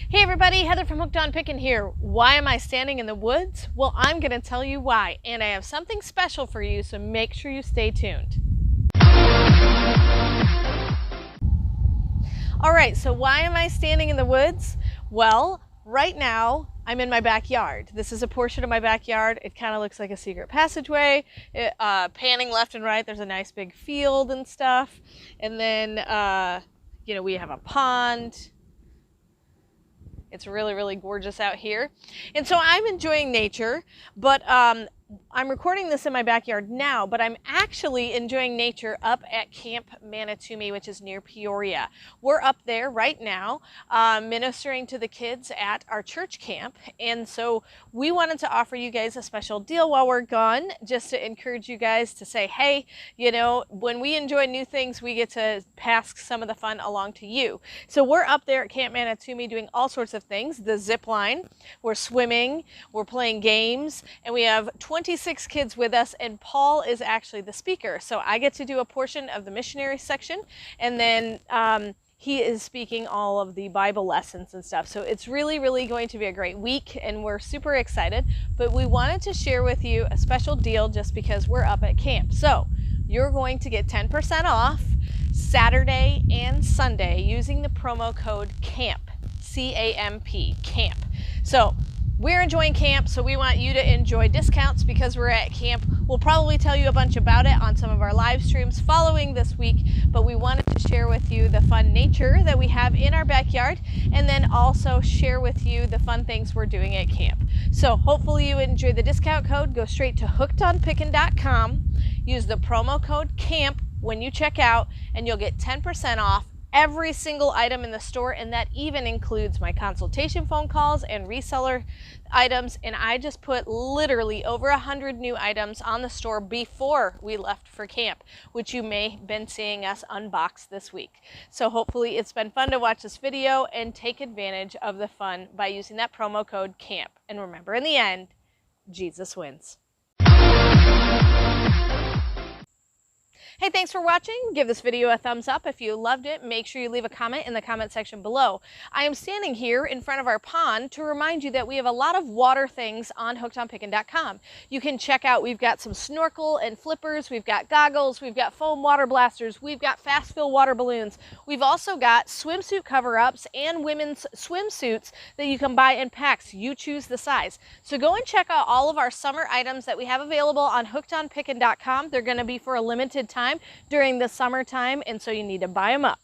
Hey everybody, Heather from Hooked on Pickin here. Why am I standing in the woods? Well, I'm going to tell you why, and I have something special for you, so make sure you stay tuned. Alright, so why am I standing in the woods? Well, right now I'm in my backyard. This is a portion of my backyard. It kind of looks like a secret passageway. Panning left and right, there's a nice big field and stuff. And then, we have a pond. It's really, really gorgeous out here. And so I'm enjoying nature, but I'm recording this in my backyard now, but I'm actually enjoying nature up at Camp Manitoumi, which is near Peoria. We're up there right now ministering to the kids at our church camp. And so we wanted to offer you guys a special deal while we're gone, just to encourage you guys to say, hey, when we enjoy new things, we get to pass some of the fun along to you. So we're up there at Camp Manitoumi doing all sorts of things. The zip line, we're swimming, we're playing games, and we have 26 kids with us, and Paul is actually the speaker. So I get to do a portion of the missionary section, and then he is speaking all of the Bible lessons and stuff. So it's really, really going to be a great week, and we're super excited. But we wanted to share with you a special deal just because we're up at camp. So you're going to get 10% off Saturday and Sunday using the promo code CAMP, C-A-M-P, CAMP. So we're enjoying camp, so we want you to enjoy discounts because we're at camp. We'll probably tell you a bunch about it on some of our live streams following this week, but we wanted to share with you the fun nature that we have in our backyard, and then also share with you the fun things we're doing at camp. So hopefully you enjoy the discount code. Go straight to hookedonpickin.com, use the promo code CAMP when you check out, and you'll get 10% off every single item in the store, and that even includes my consultation phone calls and reseller items. And I just put literally over 100 new items on the store before we left for camp, which you may have been seeing us unbox this week. So hopefully it's been fun to watch this video and take advantage of the fun by using that promo code CAMP. And remember, in the end, Jesus wins. Hey, thanks for watching. Give this video a thumbs up if you loved it. Make sure you leave a comment in the comment section below. I am standing here in front of our pond to remind you that we have a lot of water things on hookedonpickin.com. You can check out, we've got some snorkel and flippers, we've got goggles, we've got foam water blasters, we've got fast fill water balloons. We've also got swimsuit cover-ups and women's swimsuits that you can buy in packs. You choose the size. So go and check out all of our summer items that we have available on hookedonpickin.com. They're going to be for a limited time during the summertime, and so you need to buy them up.